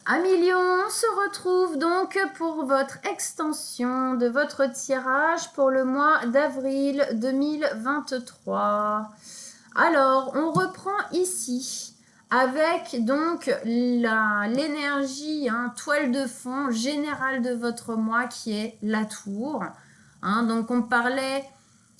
Amis Lions, on se retrouve donc pour votre extension de votre tirage pour le mois d'avril 2023. Alors, on reprend ici avec donc l'énergie, toile de fond générale de votre mois qui est la tour. Donc, on parlait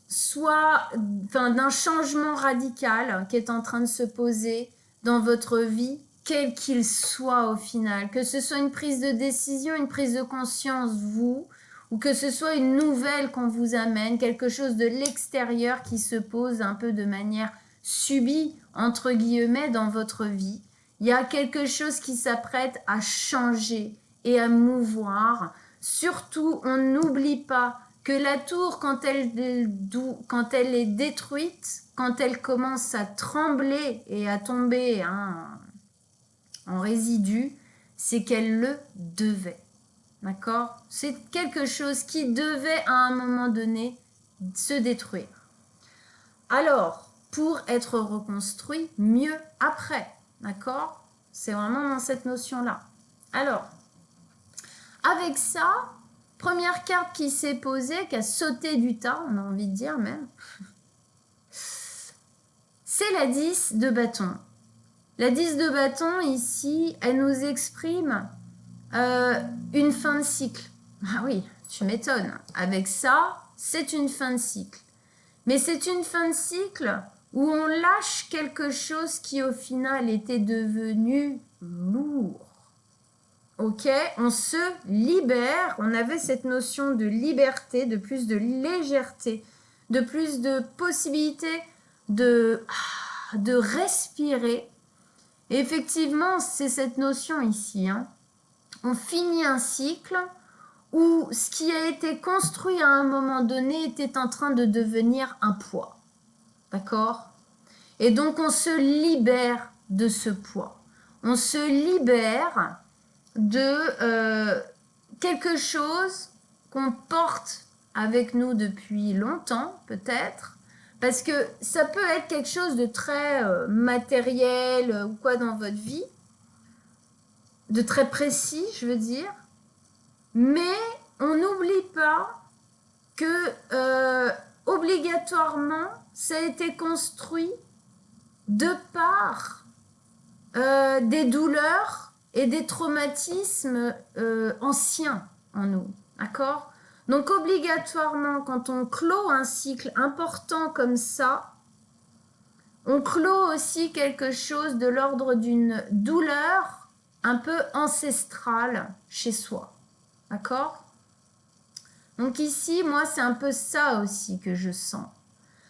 soit d'un changement radical qui est en train de se poser dans votre vie, quel qu'il soit au final, que ce soit une prise de décision, une prise de conscience, vous, ou que ce soit une nouvelle qu'on vous amène, quelque chose de l'extérieur qui se pose un peu de manière subie, entre guillemets, dans votre vie. Il y a quelque chose qui s'apprête à changer et à mouvoir. Surtout, on n'oublie pas que la tour, quand elle est détruite, quand elle commence à trembler et à tomber en résidu, c'est qu'elle le devait. D'accord? C'est quelque chose qui devait à un moment donné se détruire. Alors, pour être reconstruit mieux après. D'accord? C'est vraiment dans cette notion-là. Alors, avec ça, première carte qui s'est posée, qui a sauté du tas, on a envie de dire même, c'est la 10 de bâton. La 10 de bâton, ici, elle nous exprime une fin de cycle. Ah oui, tu m'étonnes. Avec ça, c'est une fin de cycle. Mais c'est une fin de cycle où on lâche quelque chose qui, au final, était devenu lourd. Ok, on se libère. On avait cette notion de liberté, de plus de légèreté, de plus de possibilité de respirer. Et effectivement, c'est cette notion ici. On finit un cycle où ce qui a été construit à un moment donné était en train de devenir un poids. D'accord? Et donc, on se libère de ce poids. On se libère de quelque chose qu'on porte avec nous depuis longtemps, peut-être, parce que ça peut être quelque chose de très matériel ou quoi dans votre vie, de très précis, je veux dire, mais on n'oublie pas que obligatoirement, ça a été construit de par des douleurs et des traumatismes anciens en nous, d'accord? Donc obligatoirement, quand on clôt un cycle important comme ça, on clôt aussi quelque chose de l'ordre d'une douleur un peu ancestrale chez soi, d'accord? Donc ici, moi, c'est un peu ça aussi que je sens.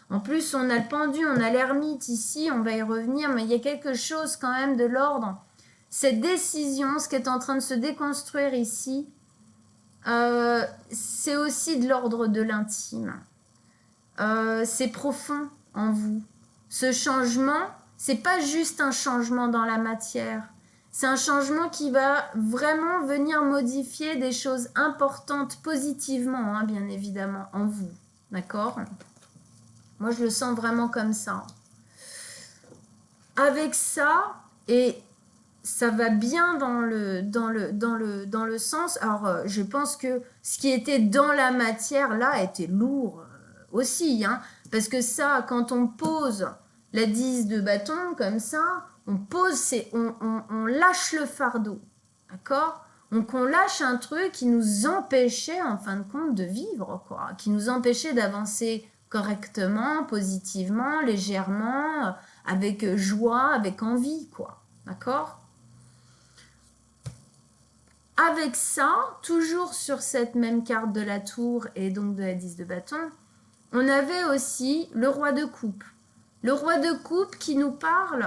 En plus, on a le pendu, on a l'ermite ici, on va y revenir, mais il y a quelque chose quand même de l'ordre. Cette décision, ce qui est en train de se déconstruire ici, c'est aussi de l'ordre de l'intime. C'est profond en vous. Ce changement, c'est pas juste un changement dans la matière. C'est un changement qui va vraiment venir modifier des choses importantes positivement, bien évidemment, en vous. D'accord ? Moi, je le sens vraiment comme ça. Avec ça, et ça va bien dans le sens. Alors, je pense que ce qui était dans la matière, là, était lourd aussi. Parce que ça, quand on pose la 10 de bâton, comme ça, on lâche le fardeau. D'accord ? Donc, on lâche un truc qui nous empêchait, en fin de compte, de vivre, quoi. Qui nous empêchait d'avancer correctement, positivement, légèrement, avec joie, avec envie, quoi. D'accord ? Avec ça, toujours sur cette même carte de la tour et donc de la 10 de bâton, on avait aussi le roi de coupe. Le roi de coupe qui nous parle,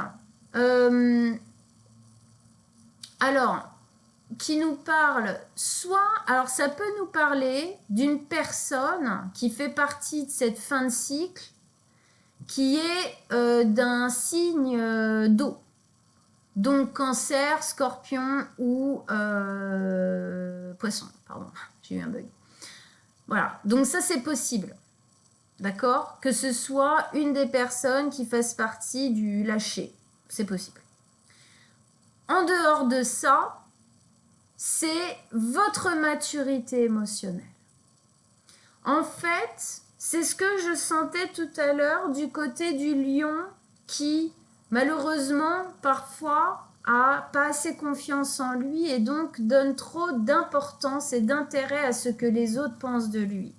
qui nous parle soit, alors ça peut nous parler d'une personne qui fait partie de cette fin de cycle, qui est d'un signe d'eau. Donc cancer, scorpion ou poisson. Pardon, j'ai eu un bug. Voilà, donc ça c'est possible. D'accord? Que ce soit une des personnes qui fasse partie du lâcher. C'est possible. En dehors de ça, c'est votre maturité émotionnelle. En fait, c'est ce que je sentais tout à l'heure du côté du lion qui, malheureusement, parfois, a pas assez confiance en lui et donc donne trop d'importance et d'intérêt à ce que les autres pensent de lui.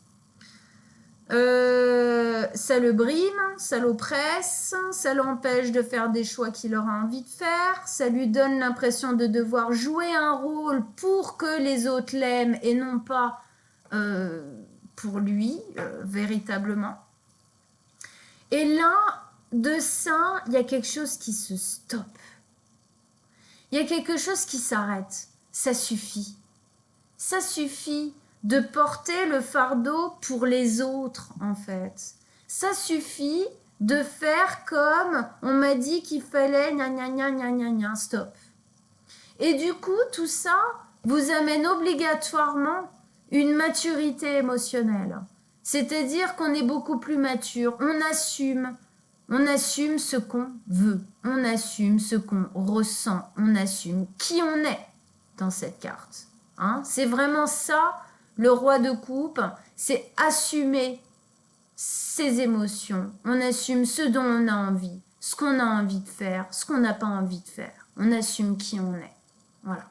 Ça le brime, ça l'oppresse, ça l'empêche de faire des choix qu'il aura envie de faire, ça lui donne l'impression de devoir jouer un rôle pour que les autres l'aiment et non pas pour lui, véritablement. Et là, de ça, il y a quelque chose qui se stoppe. Il y a quelque chose qui s'arrête. Ça suffit. Ça suffit de porter le fardeau pour les autres, en fait. Ça suffit de faire comme on m'a dit qu'il fallait, gna gna gna gna gna gna, stop. Et du coup, tout ça vous amène obligatoirement une maturité émotionnelle. C'est-à-dire qu'on est beaucoup plus mature, on assume ce qu'on veut, on assume ce qu'on ressent, on assume qui on est dans cette carte. Hein? C'est vraiment ça, le roi de coupe, c'est assumer ses émotions. On assume ce dont on a envie, ce qu'on a envie de faire, ce qu'on n'a pas envie de faire. On assume qui on est. Voilà.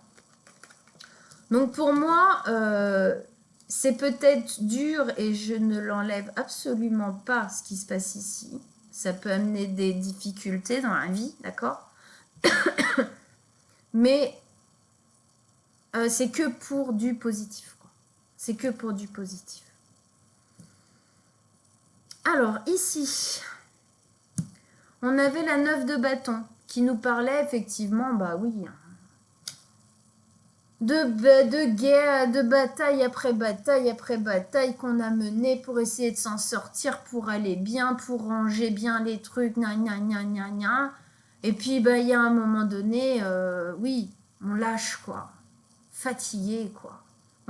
Donc pour moi, c'est peut-être dur et je ne l'enlève absolument pas ce qui se passe ici. Ça peut amener des difficultés dans la vie, d'accord? Mais c'est que pour du positif, quoi. C'est que pour du positif. Alors, ici, on avait la 9 de bâton qui nous parlait effectivement, bah oui, de guerre, de bataille après bataille qu'on a menée pour essayer de s'en sortir, pour aller bien, pour ranger bien les trucs, gna gna gna gna gna. Et puis, bah, il y a un moment donné, oui, on lâche, quoi. Fatigué, quoi.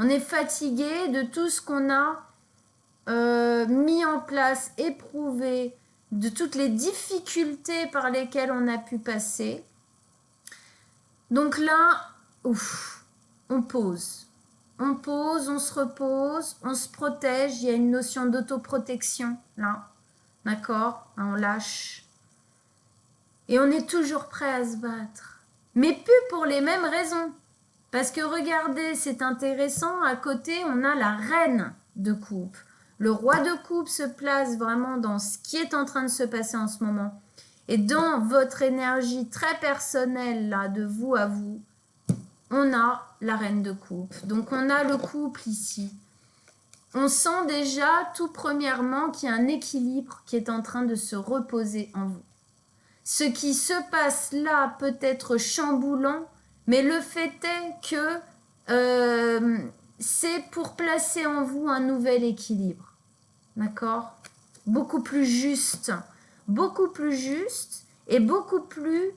On est fatigué de tout ce qu'on a mis en place, éprouvé, de toutes les difficultés par lesquelles on a pu passer. Donc là, ouf, on pose. On pose, on se repose, on se protège. Il y a une notion d'autoprotection là. D'accord? On lâche. Et on est toujours prêt à se battre. Mais plus pour les mêmes raisons. Parce que regardez, c'est intéressant, à côté, on a la reine de coupe. Le roi de coupe se place vraiment dans ce qui est en train de se passer en ce moment. Et dans votre énergie très personnelle, là, de vous à vous, on a la reine de coupe. Donc, on a le couple ici. On sent déjà, tout premièrement, qu'il y a un équilibre qui est en train de se reposer en vous. Ce qui se passe là peut être chamboulant, mais le fait est que c'est pour placer en vous un nouvel équilibre. D'accord? Beaucoup plus juste et beaucoup plus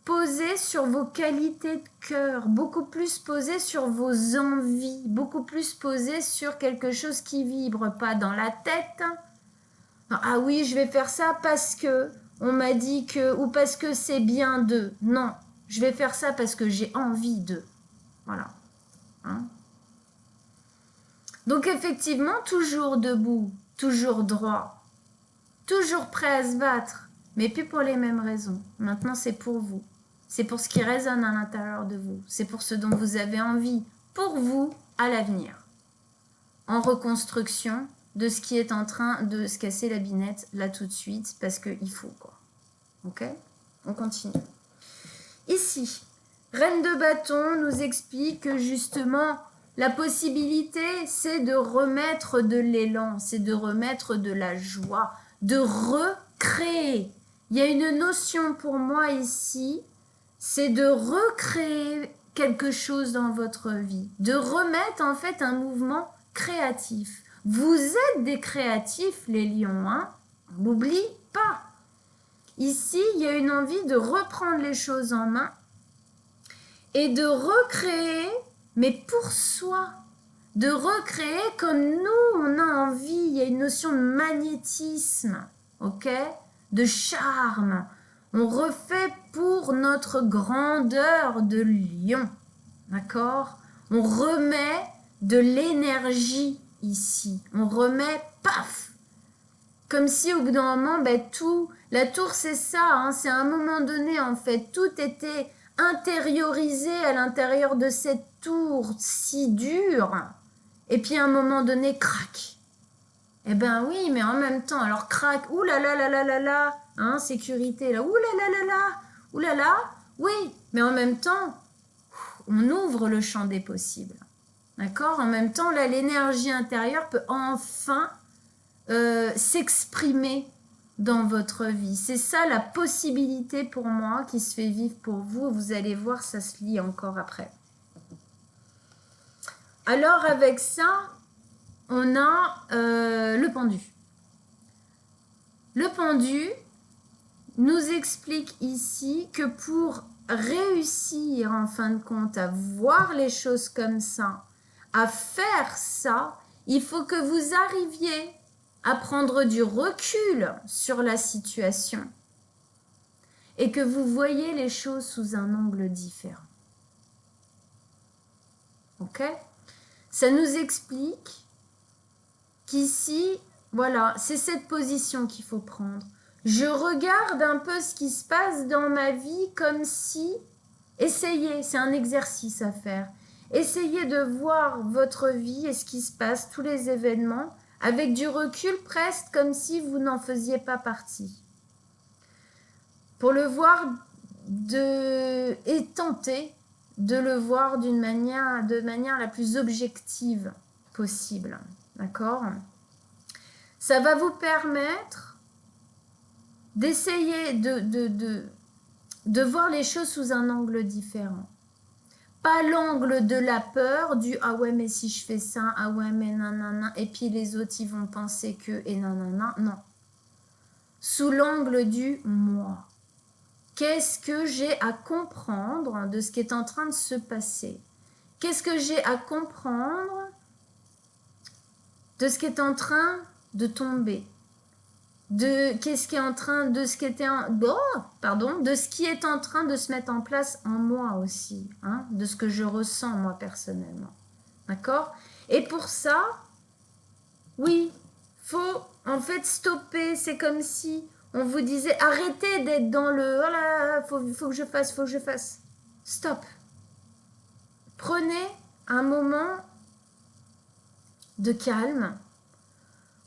posé sur vos qualités de cœur, beaucoup plus posé sur vos envies, beaucoup plus posé sur quelque chose qui vibre, pas dans la tête. Ah oui, je vais faire ça parce que on m'a dit que, ou parce que c'est bien de. Non, je vais faire ça parce que j'ai envie de. Voilà. Hein? Donc effectivement, toujours debout, toujours droit, toujours prêt à se battre, mais plus pour les mêmes raisons. Maintenant, c'est pour vous. C'est pour ce qui résonne à l'intérieur de vous. C'est pour ce dont vous avez envie, pour vous, à l'avenir. En reconstruction de ce qui est en train de se casser la binette, là tout de suite, parce qu'il faut, quoi. Ok? On continue. Ici, Reine de bâton nous explique que justement, la possibilité, c'est de remettre de l'élan, c'est de remettre de la joie, de recréer. Il y a une notion pour moi ici, c'est de recréer quelque chose dans votre vie, de remettre en fait un mouvement créatif. Vous êtes des créatifs, les lions, hein? On n'oublie pas. Ici, il y a une envie de reprendre les choses en main et de recréer, mais pour soi, de recréer comme nous, on a envie. Il y a une notion de magnétisme, ok, de charme. On refait pour notre grandeur de lion, d'accord? On remet de l'énergie ici. On remet, paf! Comme si au bout d'un moment, ben, tout... La tour, c'est ça, hein, c'est à un moment donné, en fait. Tout était intériorisé à l'intérieur de cette tour si dure. Et puis à un moment donné, crac. Eh ben oui, mais en même temps, alors crac, ouh là là là là là là, hein, sécurité là, ouh là là là là, ouh là là, oui, mais en même temps, on ouvre le champ des possibles, d'accord? En même temps, là, l'énergie intérieure peut enfin s'exprimer dans votre vie. C'est ça la possibilité pour moi qui se fait vivre pour vous. Vous allez voir, ça se lit encore après. Alors avec ça, on a le pendu. Le pendu nous explique ici que pour réussir en fin de compte à voir les choses comme ça, à faire ça, il faut que vous arriviez à prendre du recul sur la situation et que vous voyez les choses sous un angle différent. Ok ? Ça nous explique qu'ici, voilà, c'est cette position qu'il faut prendre. Je regarde un peu ce qui se passe dans ma vie comme si, essayez, c'est un exercice à faire, essayez de voir votre vie et ce qui se passe, tous les événements, avec du recul presque comme si vous n'en faisiez pas partie. Pour le voir et tenter de le voir de manière la plus objective possible. D'accord ? Ça va vous permettre d'essayer de voir les choses sous un angle différent. Pas l'angle de la peur, du « ah ouais, mais si je fais ça, ah ouais, mais nanana, et puis les autres, ils vont penser que, et nanana », non. Sous l'angle du « moi ». Qu'est-ce que j'ai à comprendre de ce qui est en train de se passer? Qu'est-ce que j'ai à comprendre de ce qui est en train de tomber? De ce qui est en train de ce qui est en train de se mettre en place en moi aussi, hein, de ce que je ressens moi personnellement. D'accord? Et pour ça, oui, faut en fait stopper. C'est comme si on vous disait arrêtez d'être dans le oh là, faut que je fasse. Stop. Prenez un moment de calme.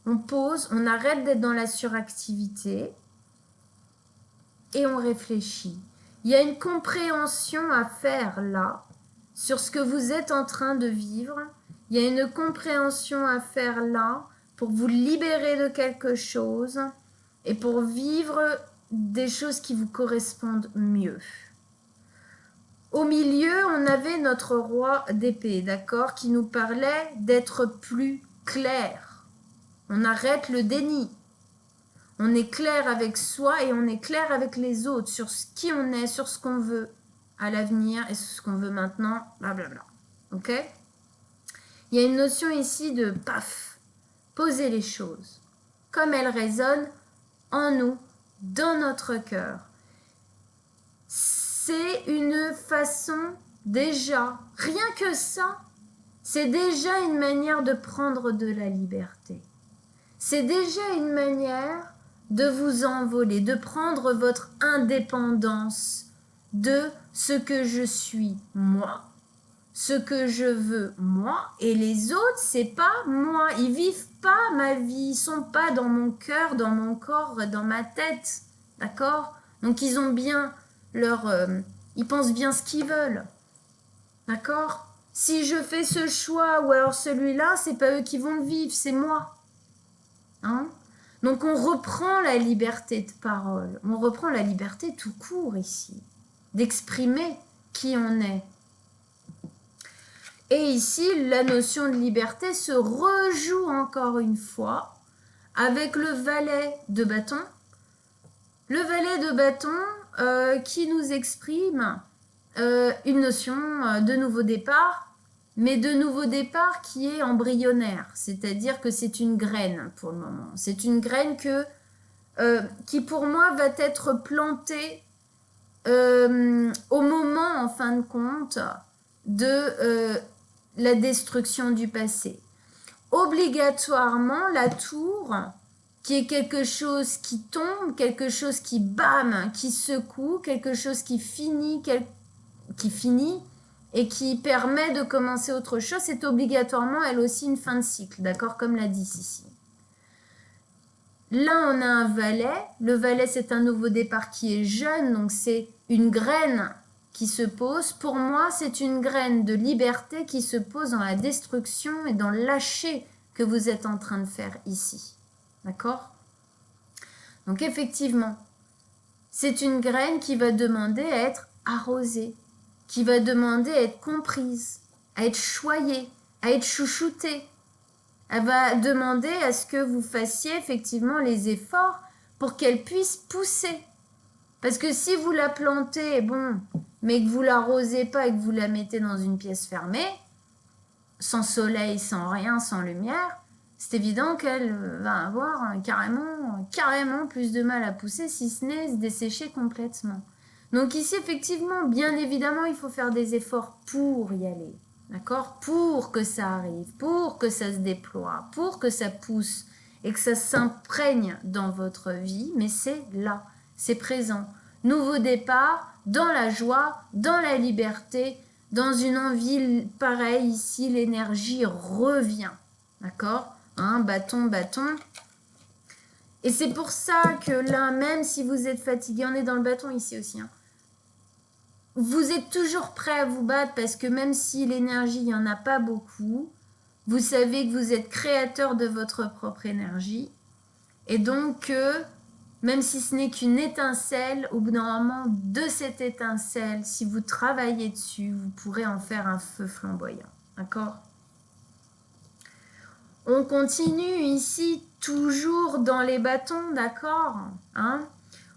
On pose, on arrête d'être dans la suractivité et on réfléchit. Il y a une compréhension à faire là sur ce que vous êtes en train de vivre. Il y a une compréhension à faire là pour vous libérer de quelque chose et pour vivre des choses qui vous correspondent mieux. Au milieu, on avait notre roi d'épée, d'accord, qui nous parlait d'être plus clair. On arrête le déni. On est clair avec soi et on est clair avec les autres sur qui on est, sur ce qu'on veut à l'avenir et sur ce qu'on veut maintenant, blablabla. Ok ? Il y a une notion ici de paf, poser les choses comme elles résonnent en nous, dans notre cœur. C'est une façon déjà, rien que ça, c'est déjà une manière de prendre de la liberté. C'est déjà une manière de vous envoler, de prendre votre indépendance de ce que je suis moi, ce que je veux moi, et les autres, c'est pas moi. Ils vivent pas ma vie, ils sont pas dans mon cœur, dans mon corps, dans ma tête, d'accord? Donc ils ont bien ils pensent bien ce qu'ils veulent, d'accord? Si je fais ce choix ou alors celui-là, c'est pas eux qui vont le vivre, c'est moi. Hein? Donc on reprend la liberté de parole, on reprend la liberté tout court ici, d'exprimer qui on est. Et ici, la notion de liberté se rejoue encore une fois avec le valet de bâton. Le valet de bâton qui nous exprime une notion de nouveau départ, mais de nouveau départ qui est embryonnaire, c'est-à-dire que c'est une graine pour le moment. C'est une graine qui pour moi va être plantée au moment, en fin de compte, de la destruction du passé. Obligatoirement, la tour, qui est quelque chose qui tombe, quelque chose qui bam, qui secoue, quelque chose qui finit et qui permet de commencer autre chose, c'est obligatoirement, elle aussi, une fin de cycle, d'accord, comme l'a dit ici. Là, on a un valet. Le valet, c'est un nouveau départ qui est jeune, donc c'est une graine qui se pose. Pour moi, c'est une graine de liberté qui se pose dans la destruction et dans le lâcher que vous êtes en train de faire ici. D'accord? Donc effectivement, c'est une graine qui va demander à être arrosée, qui va demander à être comprise, à être choyée, à être chouchoutée. Elle va demander à ce que vous fassiez effectivement les efforts pour qu'elle puisse pousser. Parce que si vous la plantez, bon, mais que vous l'arrosez pas et que vous la mettez dans une pièce fermée, sans soleil, sans rien, sans lumière, c'est évident qu'elle va avoir carrément plus de mal à pousser, si ce n'est se dessécher complètement. Donc ici, effectivement, bien évidemment, il faut faire des efforts pour y aller. D'accord? Pour que ça arrive, pour que ça se déploie, pour que ça pousse et que ça s'imprègne dans votre vie, mais c'est là, c'est présent. Nouveau départ, dans la joie, dans la liberté, dans une envie pareille, ici, l'énergie revient. D'accord? Hein, bâton, bâton. Et c'est pour ça que là, même si vous êtes fatigué, on est dans le bâton ici aussi, hein, vous êtes toujours prêt à vous battre parce que même si l'énergie, il n'y en a pas beaucoup, vous savez que vous êtes créateur de votre propre énergie. Et donc, même si ce n'est qu'une étincelle, au bout d'un moment de cette étincelle, si vous travaillez dessus, vous pourrez en faire un feu flamboyant. D'accord? On continue ici, toujours dans les bâtons, d'accord, hein,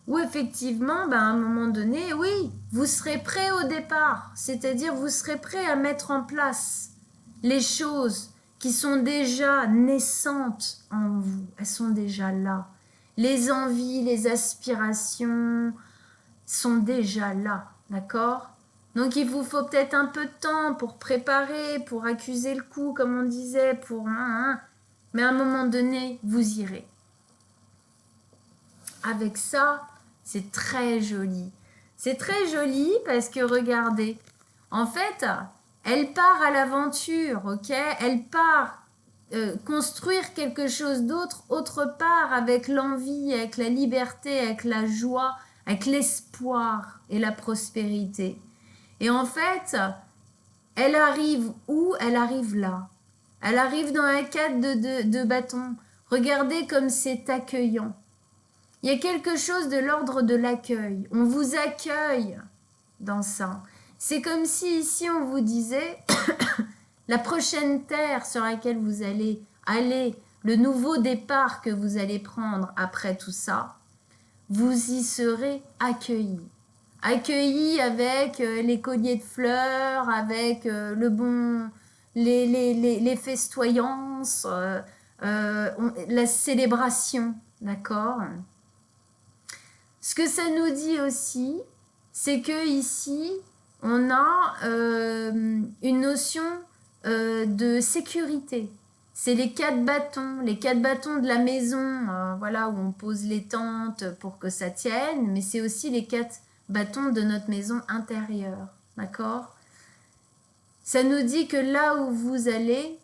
où effectivement, à un moment donné, oui, vous serez prêt au départ, c'est-à-dire vous serez prêt à mettre en place les choses qui sont déjà naissantes en vous, elles sont déjà là. Les envies, les aspirations sont déjà là, d'accord? Donc il vous faut peut-être un peu de temps pour préparer, pour accuser le coup, comme on disait, mais à un moment donné, vous irez. Avec ça, c'est très joli. C'est très joli parce que regardez, en fait, elle part à l'aventure, ok? Elle part construire quelque chose d'autre, autre part, avec l'envie, avec la liberté, avec la joie, avec l'espoir et la prospérité. Et en fait, elle arrive où? Elle arrive là. Elle arrive dans un cadre de bâton. Regardez comme c'est accueillant. Il y a quelque chose de l'ordre de l'accueil. On vous accueille dans ça. C'est comme si ici on vous disait la prochaine terre sur laquelle vous allez aller, le nouveau départ que vous allez prendre après tout ça, vous y serez accueillis. Accueillis avec les colliers de fleurs, avec les festoyances, la célébration, d'accord? Ce que ça nous dit aussi, c'est que ici, on a une notion de sécurité. C'est les 4 bâtons de la maison, voilà, où on pose les tentes pour que ça tienne, mais c'est aussi les 4 bâtons de notre maison intérieure, d'accord? Ça nous dit que là où vous allez,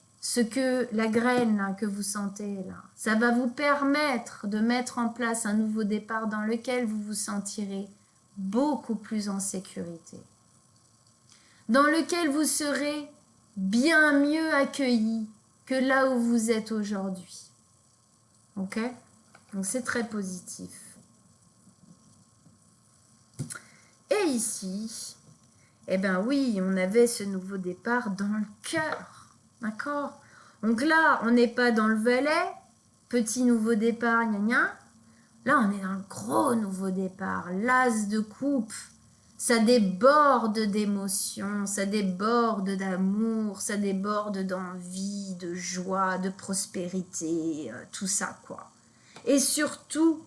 la graine là, que vous sentez là, ça va vous permettre de mettre en place un nouveau départ dans lequel vous vous sentirez beaucoup plus en sécurité, dans lequel vous serez bien mieux accueillis que là où vous êtes aujourd'hui. Ok? Donc c'est très positif. Et ici, eh bien oui, on avait ce nouveau départ dans le cœur. D'accord? Donc là, on n'est pas dans le valet, petit nouveau départ, gna gna. Là, on est dans le gros nouveau départ, l'as de coupe. Ça déborde d'émotions, ça déborde d'amour, ça déborde d'envie, de joie, de prospérité, tout ça quoi. Et surtout,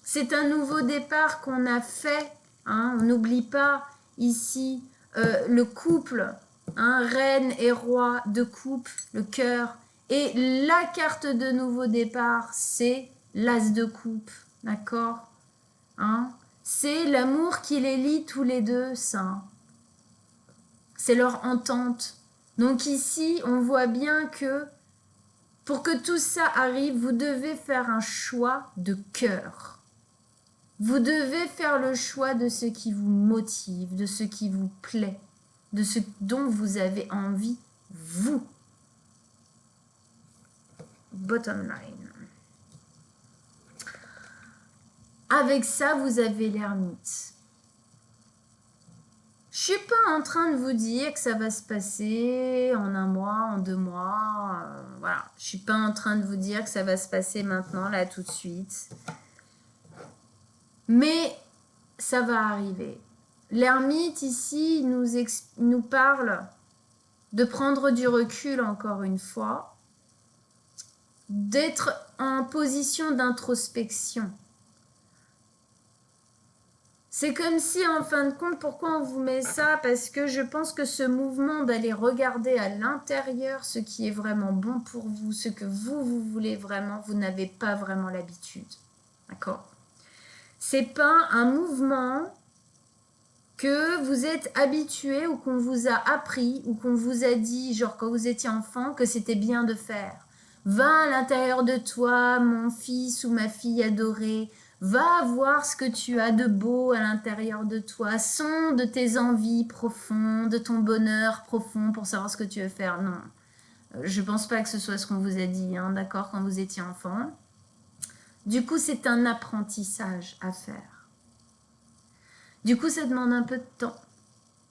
c'est un nouveau départ qu'on a fait, hein, on n'oublie pas ici le couple, hein, reine et roi de coupe, le cœur. Et la carte de nouveau départ, c'est l'as de coupe, d'accord, hein? C'est l'amour qui les lie tous les deux, ça. C'est leur entente. Donc ici, on voit bien que pour que tout ça arrive, vous devez faire un choix de cœur. Vous devez faire le choix de ce qui vous motive, de ce qui vous plaît, de ce dont vous avez envie, vous. Bottom line. Avec ça, vous avez l'ermite. Je suis pas en train de vous dire que ça va se passer en 1 mois, en 2 mois. Voilà. Je suis pas en train de vous dire que ça va se passer maintenant, là, tout de suite. Mais ça va arriver. L'ermite, ici, nous parle de prendre du recul, encore une fois, d'être en position d'introspection. C'est comme si, en fin de compte, pourquoi on vous met ça? Parce que je pense que ce mouvement d'aller regarder à l'intérieur ce qui est vraiment bon pour vous, ce que vous voulez vraiment, vous n'avez pas vraiment l'habitude. D'accord? C'est pas un mouvement que vous êtes habitué ou qu'on vous a appris ou qu'on vous a dit, genre quand vous étiez enfant, que c'était bien de faire. Va à l'intérieur de toi, mon fils ou ma fille adorée. Va voir ce que tu as de beau à l'intérieur de toi. Sonde tes envies profondes, de ton bonheur profond pour savoir ce que tu veux faire. Non, je pense pas que ce soit ce qu'on vous a dit, hein, d'accord, quand vous étiez enfant. Du coup, c'est un apprentissage à faire. Du coup, ça demande un peu de temps.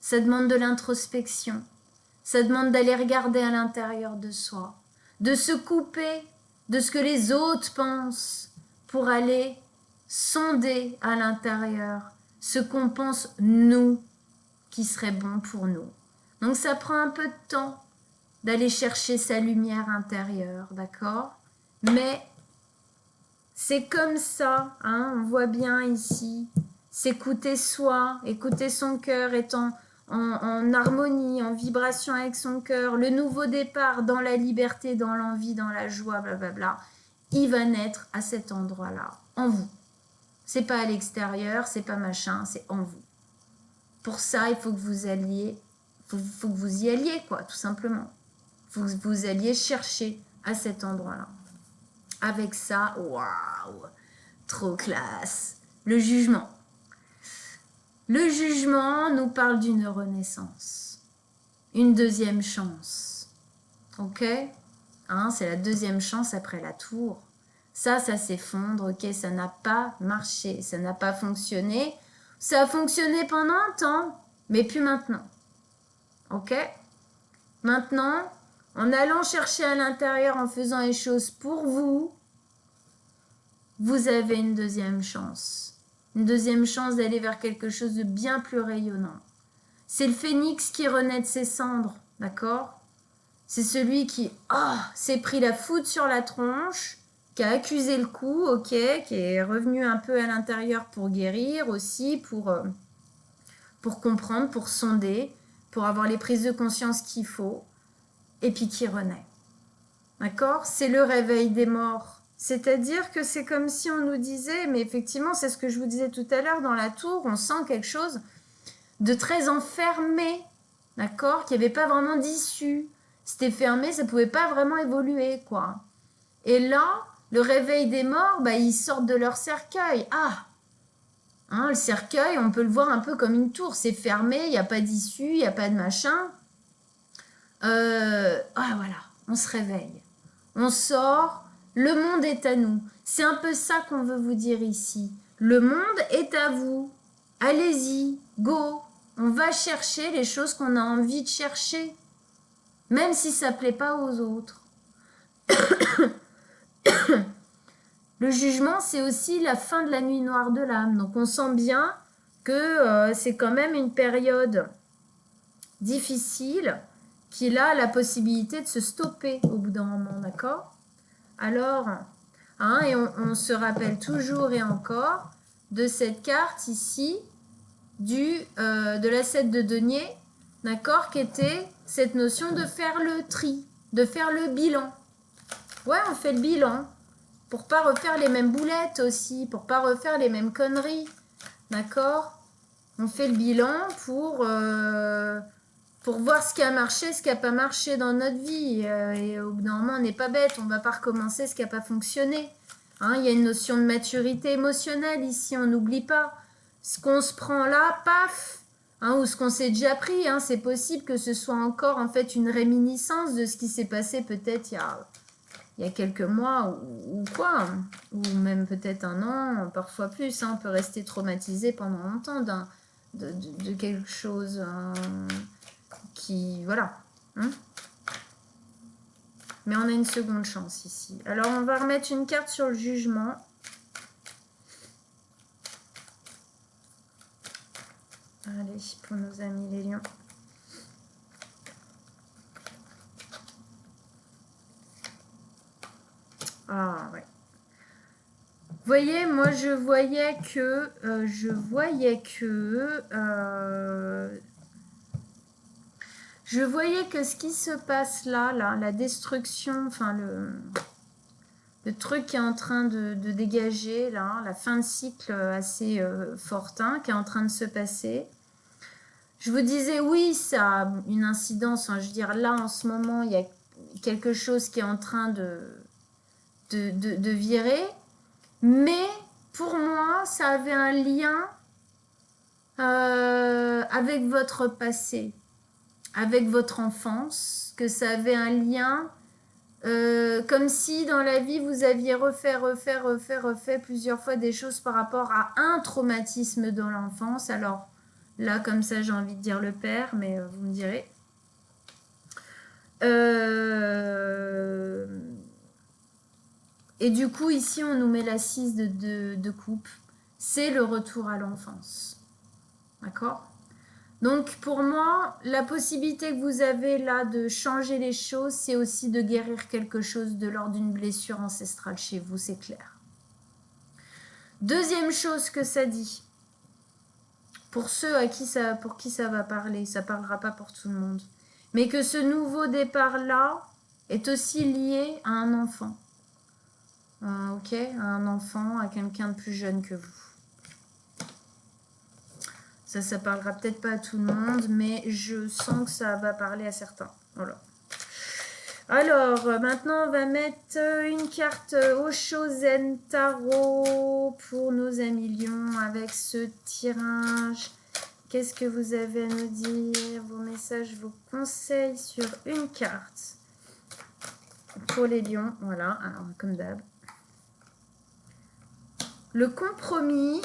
Ça demande de l'introspection. Ça demande d'aller regarder à l'intérieur de soi. De se couper de ce que les autres pensent pour aller sonder à l'intérieur ce qu'on pense nous qui serait bon pour nous. Donc ça prend un peu de temps d'aller chercher sa lumière intérieure, d'accord? Mais c'est comme ça, hein, on voit bien ici, s'écouter soi, écouter son cœur étant en harmonie, en vibration avec son cœur, le nouveau départ dans la liberté, dans l'envie, dans la joie, blablabla, il va naître à cet endroit-là, en vous. C'est pas à l'extérieur, c'est pas machin, c'est en vous. Pour ça, il faut que vous alliez, faut que vous y alliez, quoi, tout simplement. Faut que vous alliez chercher à cet endroit-là. Avec ça, waouh, trop classe. Le jugement. Le jugement nous parle d'une renaissance, une deuxième chance. Ok, hein, c'est la deuxième chance après la tour. Ça s'effondre, ok, ça n'a pas marché, ça n'a pas fonctionné. Ça a fonctionné pendant un temps, mais plus maintenant. Ok? Maintenant, en allant chercher à l'intérieur, en faisant les choses pour vous, vous avez une deuxième chance. Une deuxième chance d'aller vers quelque chose de bien plus rayonnant. C'est le phénix qui renaît de ses cendres, d'accord? C'est celui qui s'est pris la foudre sur la tronche, qui a accusé le coup, ok, qui est revenu un peu à l'intérieur pour guérir aussi, pour comprendre, pour sonder, pour avoir les prises de conscience qu'il faut, et puis qui renaît. D'accord? C'est le réveil des morts. C'est-à-dire que c'est comme si on nous disait, mais effectivement, c'est ce que je vous disais tout à l'heure, dans la tour, on sent quelque chose de très enfermé, d'accord? Qu'il n'y avait pas vraiment d'issue. C'était fermé, ça ne pouvait pas vraiment évoluer, quoi. Et là, le réveil des morts, ils sortent de leur cercueil. Le cercueil, on peut le voir un peu comme une tour. C'est fermé, il n'y a pas d'issue, il n'y a pas de machin. Voilà, on se réveille. On sort, le monde est à nous. C'est un peu ça qu'on veut vous dire ici. Le monde est à vous. Allez-y, go. On va chercher les choses qu'on a envie de chercher. Même si ça ne plaît pas aux autres. Le jugement, c'est aussi la fin de la nuit noire de l'âme. Donc on sent bien que c'est quand même une période difficile qui a la possibilité de se stopper au bout d'un moment, d'accord? Alors, et on se rappelle toujours et encore de cette carte ici, de la 7 de denier, d'accord, qui était cette notion de faire le tri, de faire le bilan. Ouais, on fait le bilan pour pas refaire les mêmes boulettes aussi, pour pas refaire les mêmes conneries, d'accord? On fait le bilan pour voir ce qui a marché, ce qui n'a pas marché dans notre vie. Et au bout d'un moment, on n'est pas bête, on ne va pas recommencer ce qui n'a pas fonctionné. Hein, il y a une notion de maturité émotionnelle ici, on n'oublie pas. Ce qu'on se prend là, paf, hein, ou ce qu'on s'est déjà pris, hein, c'est possible que ce soit encore en fait une réminiscence de ce qui s'est passé peut-être il y a quelques mois ou quoi, ou même peut-être un an, parfois plus. Hein, on peut rester traumatisé pendant longtemps de quelque chose qui... Voilà. Hein, mais on a une seconde chance ici. Alors, on va remettre une carte sur le jugement. Allez, pour nos amis les lions. Ah, ouais. Vous voyez, moi, je voyais que... Je voyais que ce qui se passe là, la destruction, enfin le truc qui est en train de dégager, là, la fin de cycle assez forte, hein, qui est en train de se passer. Je vous disais, oui, ça a une incidence. Hein, je veux dire, là, en ce moment, il y a quelque chose qui est en train de virer. Mais pour moi, ça avait un lien avec votre passé, avec votre enfance, que ça avait un lien comme si dans la vie vous aviez refait plusieurs fois des choses par rapport à un traumatisme dans l'enfance. Alors là, comme ça, j'ai envie de dire le père, mais vous me direz. Et du coup, ici, on nous met la 6 de coupe. C'est le retour à l'enfance. D'accord ? Donc pour moi, la possibilité que vous avez là de changer les choses, c'est aussi de guérir quelque chose de l'ordre d'une blessure ancestrale chez vous, c'est clair. Deuxième chose que ça dit, pour ceux pour qui ça va parler, ça ne parlera pas pour tout le monde, mais que ce nouveau départ-là est aussi lié à un enfant. Ok, à un enfant, à quelqu'un de plus jeune que vous. Ça parlera peut-être pas à tout le monde, mais je sens que ça va parler à certains. Voilà. Alors, maintenant, on va mettre une carte Osho-Zen Tarot pour nos amis lions avec ce tirage. Qu'est-ce que vous avez à nous dire? Vos messages, vos conseils sur une carte. Pour les lions, voilà, alors comme d'hab. Le compromis...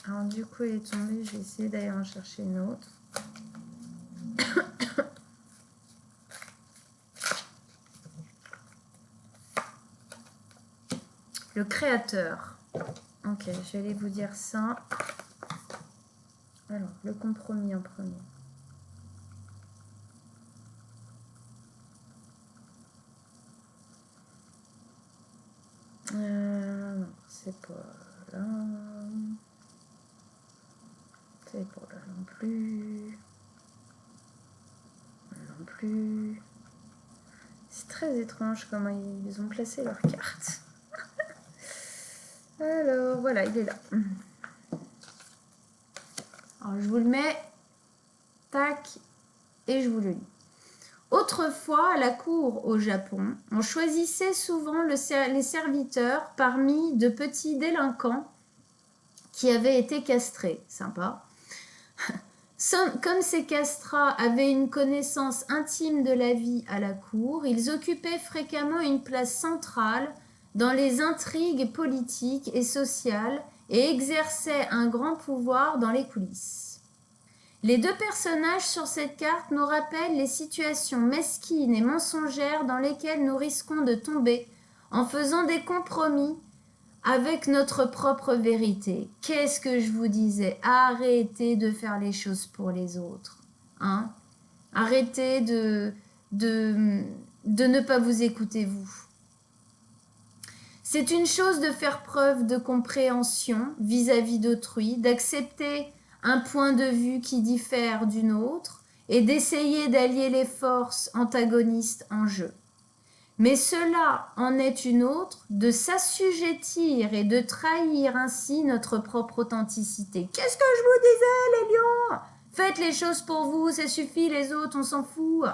Alors du coup, il est tombé. Je vais essayer d'aller en chercher une autre. Le créateur. Ok, je vais aller vous dire ça. Alors, le compromis en premier. Non, c'est pas là. C'est pas là non plus. Non plus. C'est très étrange comment ils ont placé leurs cartes. Alors, voilà, il est là. Alors, je vous le mets. Tac. Et je vous le lis. Autrefois, à la cour au Japon, on choisissait souvent les serviteurs parmi de petits délinquants qui avaient été castrés. Sympa. Comme ces castrats avaient une connaissance intime de la vie à la cour, ils occupaient fréquemment une place centrale dans les intrigues politiques et sociales et exerçaient un grand pouvoir dans les coulisses. Les deux personnages sur cette carte nous rappellent les situations mesquines et mensongères dans lesquelles nous risquons de tomber en faisant des compromis avec notre propre vérité. Qu'est-ce que je vous disais? Arrêtez de faire les choses pour les autres. Hein? Arrêtez de ne pas vous écouter vous. C'est une chose de faire preuve de compréhension vis-à-vis d'autrui, d'accepter un point de vue qui diffère d'une autre et d'essayer d'allier les forces antagonistes en jeu. Mais cela en est une autre de s'assujettir et de trahir ainsi notre propre authenticité. Qu'est-ce que je vous disais, les lions? Faites les choses pour vous, ça suffit, les autres, on s'en fout.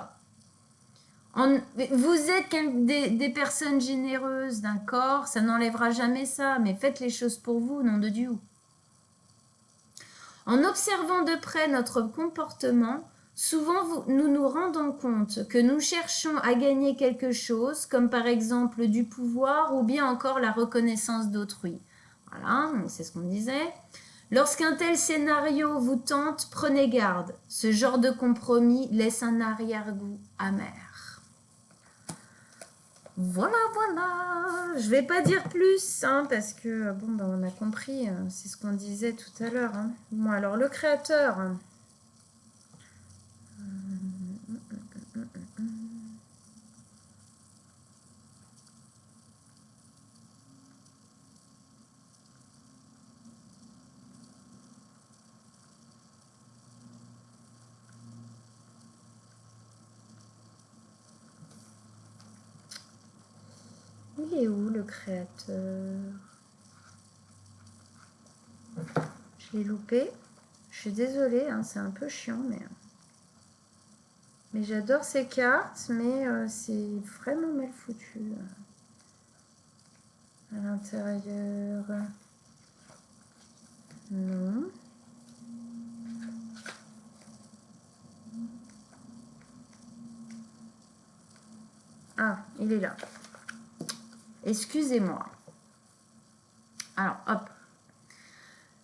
Vous êtes des personnes généreuses, d'accord? Ça n'enlèvera jamais ça, mais faites les choses pour vous, nom de Dieu. En observant de près notre comportement, souvent nous nous rendons compte que nous cherchons à gagner quelque chose, comme par exemple du pouvoir ou bien encore la reconnaissance d'autrui. Voilà, c'est ce qu'on disait. Lorsqu'un tel scénario vous tente, prenez garde. Ce genre de compromis laisse un arrière-goût amer. Voilà, voilà. Je vais pas dire plus, hein, parce que, bon, ben, on a compris, c'est ce qu'on disait tout à l'heure. Hein. Bon, alors, le créateur. Il est où, le créateur? Je l'ai loupé. Je suis désolée, hein, c'est un peu chiant, mais j'adore ces cartes, mais c'est vraiment mal foutu. À l'intérieur. Non. Ah, il est là. Excusez-moi. Alors, hop.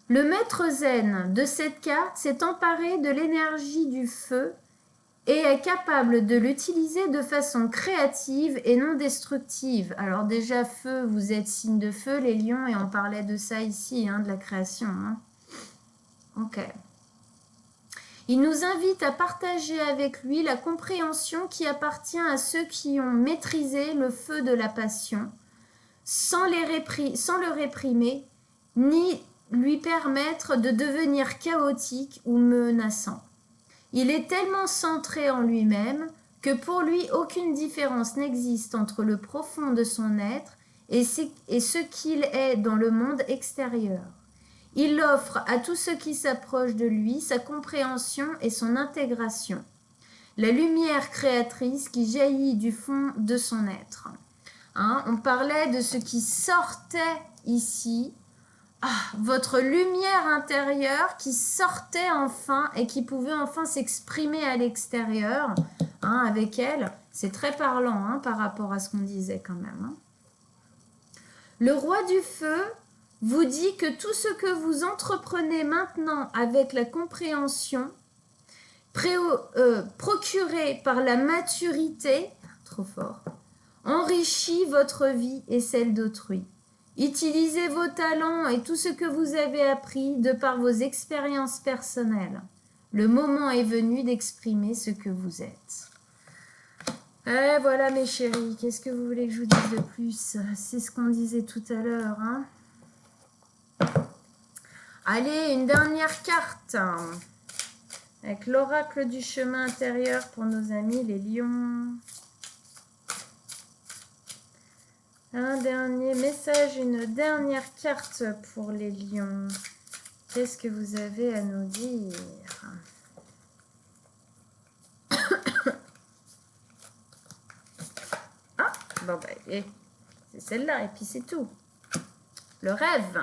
Le maître zen de cette carte s'est emparé de l'énergie du feu et est capable de l'utiliser de façon créative et non destructive. Alors déjà, feu, vous êtes signe de feu, les lions, et on parlait de ça ici, hein, de la création. Hein. Ok. Il nous invite à partager avec lui la compréhension qui appartient à ceux qui ont maîtrisé le feu de la passion, sans le réprimer, ni lui permettre de devenir chaotique ou menaçant. Il est tellement centré en lui-même que pour lui aucune différence n'existe entre le profond de son être et ce qu'il est dans le monde extérieur. Il offre à tout ce qui s'approche de lui sa compréhension et son intégration, la lumière créatrice qui jaillit du fond de son être. Hein, on parlait de ce qui sortait ici, votre lumière intérieure qui sortait enfin et qui pouvait enfin s'exprimer à l'extérieur, hein, avec elle. C'est très parlant, hein, par rapport à ce qu'on disait quand même. Hein. Le roi du feu vous dit que tout ce que vous entreprenez maintenant avec la compréhension, procurée par la maturité, trop fort, enrichit votre vie et celle d'autrui. Utilisez vos talents et tout ce que vous avez appris de par vos expériences personnelles. Le moment est venu d'exprimer ce que vous êtes. Et voilà mes chéris, qu'est-ce que vous voulez que je vous dise de plus? C'est ce qu'on disait tout à l'heure. Hein. Allez, une dernière carte. Avec l'oracle du chemin intérieur pour nos amis les lions. Un dernier message, une dernière carte pour les lions. Qu'est-ce que vous avez à nous dire? Ah, bon ben, c'est celle-là, et puis c'est tout. Le rêve.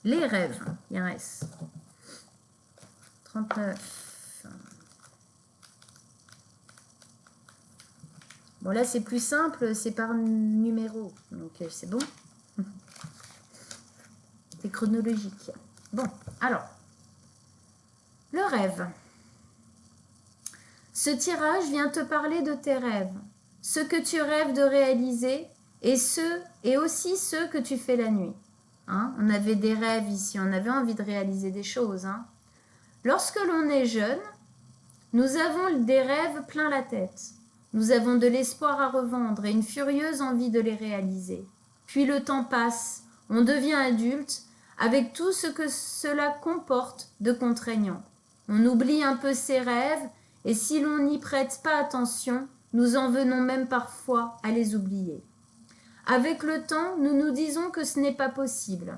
Les rêves, il y a un S. 39. Bon, là, c'est plus simple, c'est par numéro. Donc, c'est bon. C'est chronologique. Bon, alors. Le rêve. Ce tirage vient te parler de tes rêves. Ce que tu rêves de réaliser et aussi ceux que tu fais la nuit. Hein, on avait des rêves ici, on avait envie de réaliser des choses. Hein. Lorsque l'on est jeune, nous avons des rêves plein la tête. Nous avons de l'espoir à revendre et une furieuse envie de les réaliser. Puis le temps passe, on devient adulte, avec tout ce que cela comporte de contraignant. On oublie un peu ses rêves, et si l'on n'y prête pas attention, nous en venons même parfois à les oublier. Avec le temps, nous nous disons que ce n'est pas possible,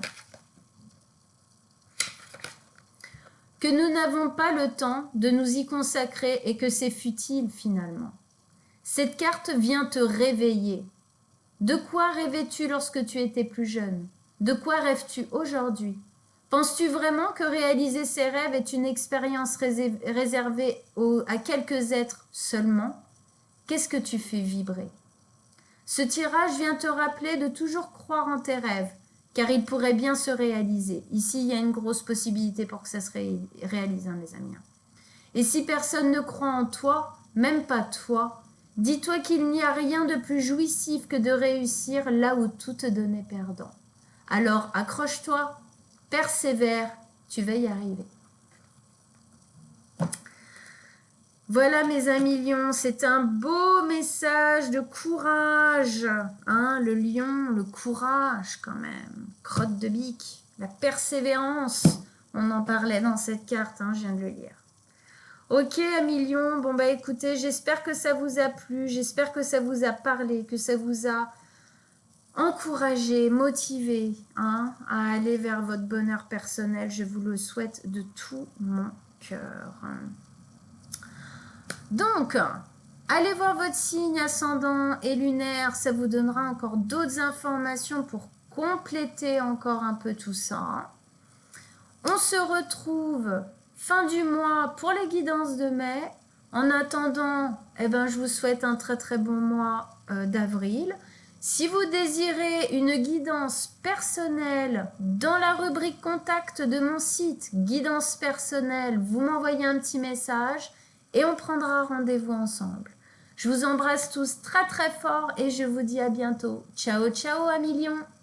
que nous n'avons pas le temps de nous y consacrer et que c'est futile finalement. Cette carte vient te réveiller. De quoi rêvais-tu lorsque tu étais plus jeune? De quoi rêves-tu aujourd'hui? Penses-tu vraiment que réaliser ses rêves est une expérience réservée à quelques êtres seulement? Qu'est-ce que tu fais vibrer? Ce tirage vient te rappeler de toujours croire en tes rêves, car ils pourraient bien se réaliser. Ici, il y a une grosse possibilité pour que ça se réalise, mes amis. Et si personne ne croit en toi, même pas toi, dis-toi qu'il n'y a rien de plus jouissif que de réussir là où tout te donnait perdant. Alors accroche-toi, persévère, tu vas y arriver. Voilà mes amis lions, c'est un beau message de courage. Hein, le lion, le courage quand même, crotte de bique, la persévérance. On en parlait dans cette carte, je viens de le lire. Ok amis lions, bon bah écoutez, j'espère que ça vous a plu, j'espère que ça vous a parlé, que ça vous a encouragé, motivé à aller vers votre bonheur personnel. Je vous le souhaite de tout mon cœur. Donc, allez voir votre signe ascendant et lunaire, ça vous donnera encore d'autres informations pour compléter encore un peu tout ça. On se retrouve fin du mois pour les guidances de mai. En attendant, je vous souhaite un très très bon mois d'avril. Si vous désirez une guidance personnelle, dans la rubrique contact de mon site, guidance personnelle, vous m'envoyez un petit message et on prendra rendez-vous ensemble. Je vous embrasse tous très très fort et je vous dis à bientôt. Ciao ciao amis lions.